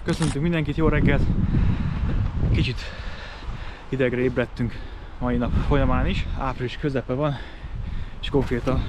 Köszöntünk mindenkit, jó reggelt! Kicsit hidegre ébredtünk mai nap folyamán is. Április közepe van, és konkrétan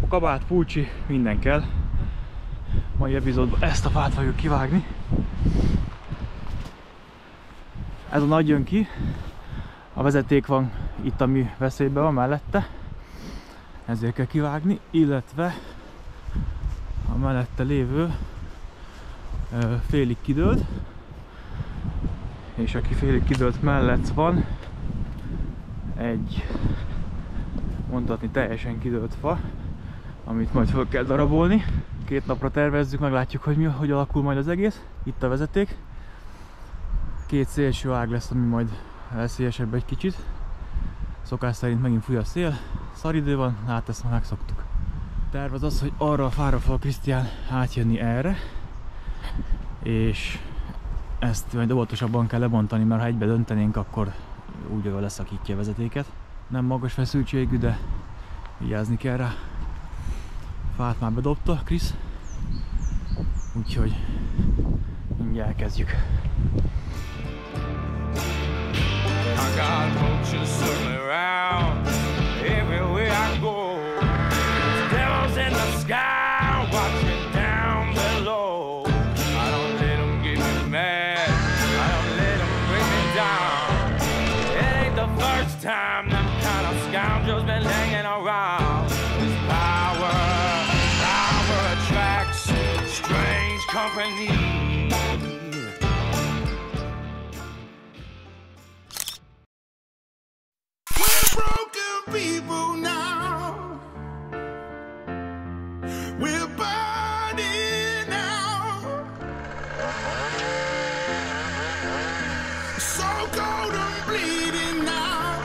kabát, pulcsi, minden kell. Mai epizódban ezt a fát fogjuk kivágni. Ez a nagy jön ki. A vezeték van itt, ami veszélyben van mellette. Ezért kell kivágni, illetve a mellette lévő félig kidőlt, és aki félig kidőlt mellett van egy, mondhatni, teljesen kidőlt fa, amit majd fel kell darabolni. 2 napra tervezzük, meglátjuk, hogy alakul majd az egész. Itt a vezeték. 2 szélső ág lesz, ami majd veszélyesebb egy kicsit. Szokás szerint megint fúj a szél. Szaridő van, hát ezt már megszoktuk. Terv az az, hogy arra a fára fog Krisztián átjönni erre, és ezt majd óvatosabban kell lebontani, mert ha egybe döntenénk, akkor úgy leszakítja a vezetéket. Nem magas feszültségű, de vigyázni kell rá. Fát már bedobta Krisz, úgyhogy mindjárt elkezdjük. I got roaches circling around everywhere I go. Devils in the sky watching down below. I don't let them get me mad, I don't let them bring me down. It ain't the first time them kind of scoundrels been hanging around. This power attracts strange company. People now, we're burning out, so cold and bleeding now,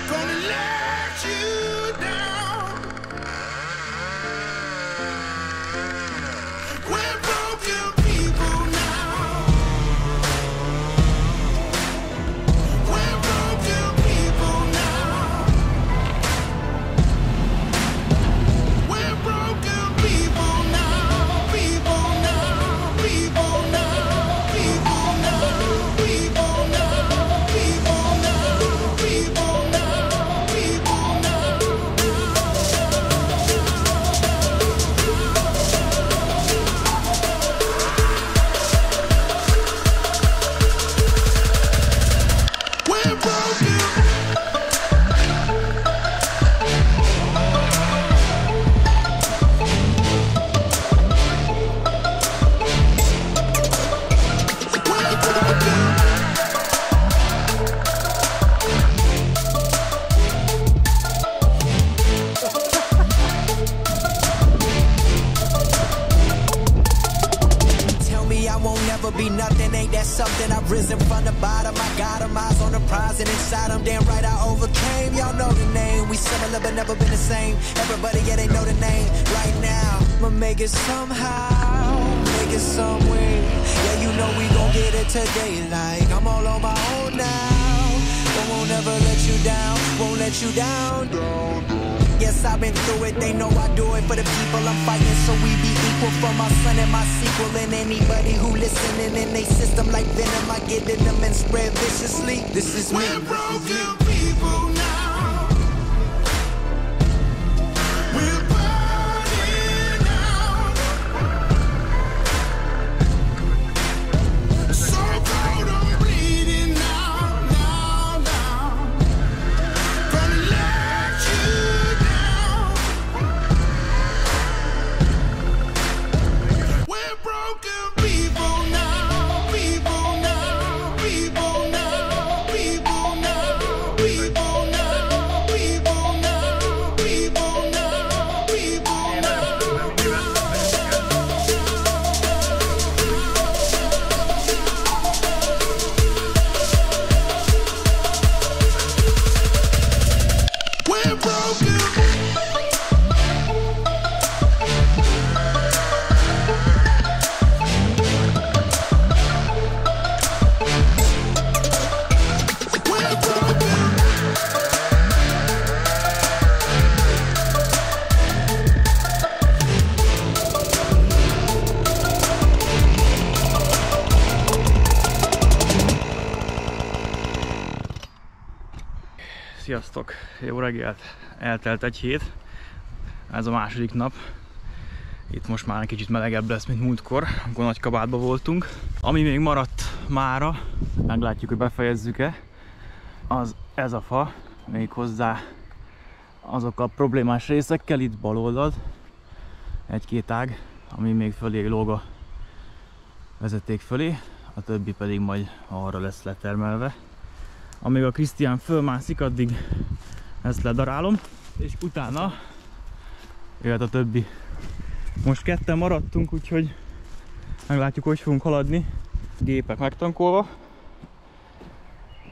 gonna let you down. We're broken people now. We're broken people now. We're broken people now. People now. People now. People now. People now. People now. People now. People now. We're broken. Tell me I won't never be nothing, ain't that something? I've risen from the bottom, I got 'em, eyes on the prize, and inside I'm damn right I overcame. Y'all know the name, we similar but never been the same. Everybody, yeah, they know the name. Right now, I'ma make it somehow, make it some way. Yeah, you know we gon' get it today, like I'm all on my own now. But won't never let you down, won't let you down. Yes, I've been through it, they know I do it for the people I'm fighting, so we be equal for my son and my sequel. And anybody who listening in they system like venom, I get in them and spread viciously. This is me. We're broken people now. We're burning out, so cold and bleeding now, gonna let you down. We're broken people now. People now. People now. People now. Sziasztok! Jó reggelt! Eltelt egy hét. Ez a második nap. Itt most már egy kicsit melegebb lesz, mint múltkor, amikor nagy kabátban voltunk. Ami még maradt mára, meglátjuk, hogy befejezzük-e, az ez a fa, még hozzá azok a problémás részekkel, itt bal oldalt, egy-két ág, ami még fölé lóg a vezeték fölé, a többi pedig majd arra lesz letermelve. Amíg a Krisztián fölmászik, addig ezt ledarálom, és utána jöhet a többi. Most ketten maradtunk, úgyhogy meglátjuk, hogy fogunk haladni. Gépek megtankolva.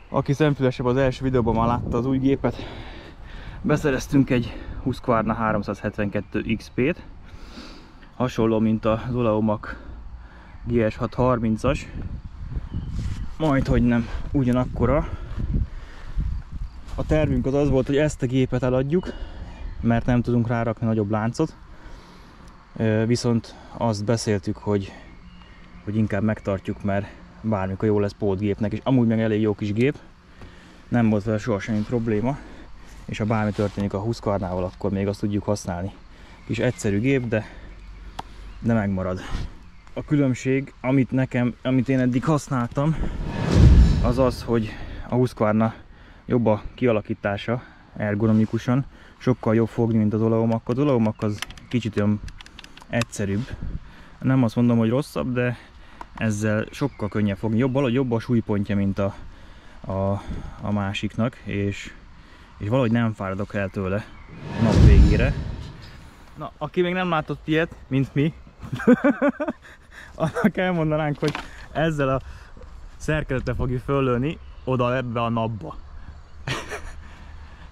Aki szemfülesebb, az első videóban már látta az új gépet. Beszereztünk egy Husqvarna 372 XP-t. Hasonló, mint az Olaomak GS630-as. Majdhogy nem ugyanakkora. A tervünk az volt, hogy ezt a gépet eladjuk, mert nem tudunk rárakni nagyobb láncot. Viszont azt beszéltük, hogy inkább megtartjuk, mert bármikor jó lesz pótgépnek, és amúgy meg elég jó kis gép. Nem volt vele soha semmi probléma, és ha bármi történik a Husqvarnával, akkor még azt tudjuk használni. Kis egyszerű gép, de megmarad. A különbség, amit én eddig használtam, az az, hogy a Husqvarna jobb a kialakítása ergonomikusan, sokkal jobb fogni, mint az Olaomak. Az Olaomak az kicsit olyan egyszerűbb. Nem azt mondom, hogy rosszabb, de ezzel sokkal könnyebb fogni. Valahogy jobb a súlypontja, mint a másiknak, és valahogy nem fáradok el tőle a nap végére. Na, aki még nem látott ilyet, mint mi, annak elmondanánk, hogy ezzel a szerkezetre fogjuk föllőni oda ebbe a napba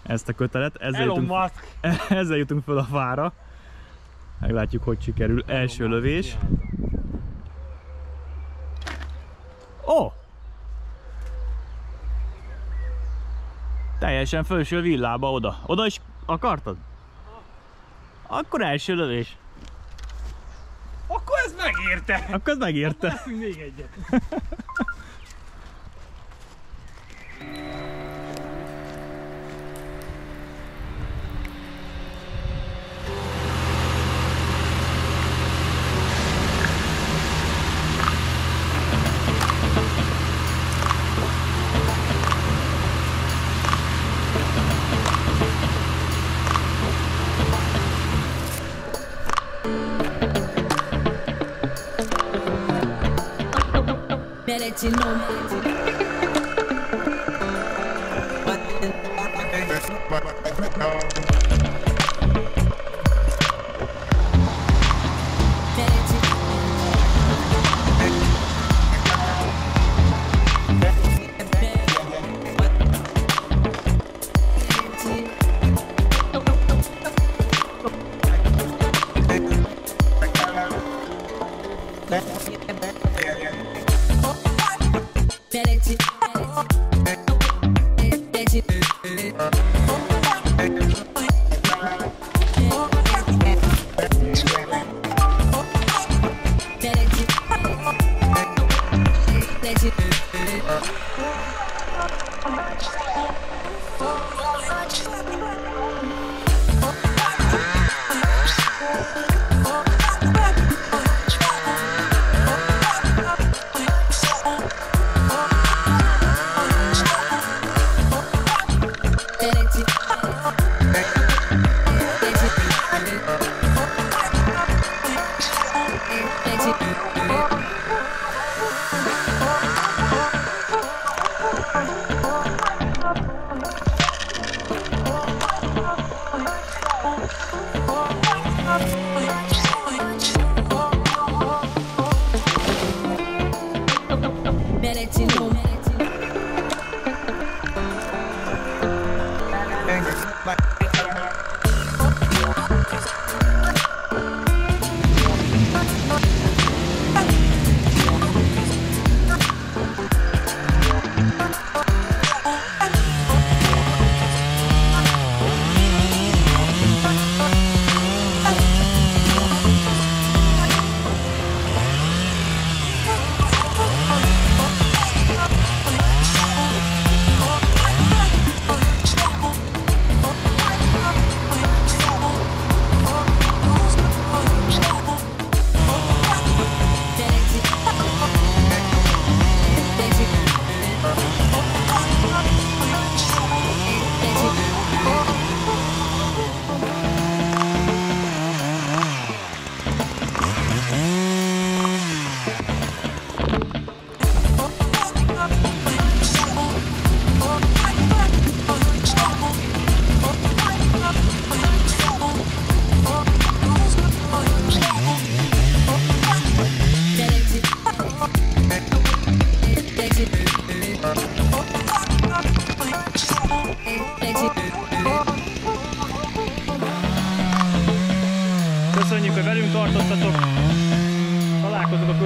ezt a kötelet. Ezzel jutunk föl a fára. Meglátjuk, hogy sikerül. Első lövés. Ó! Teljesen felső villába oda. Oda is akartad? Akkor első lövés. Akkor ez megérte! Akkor ez megérte. Leszünk még egyet. You know.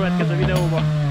következő videóban.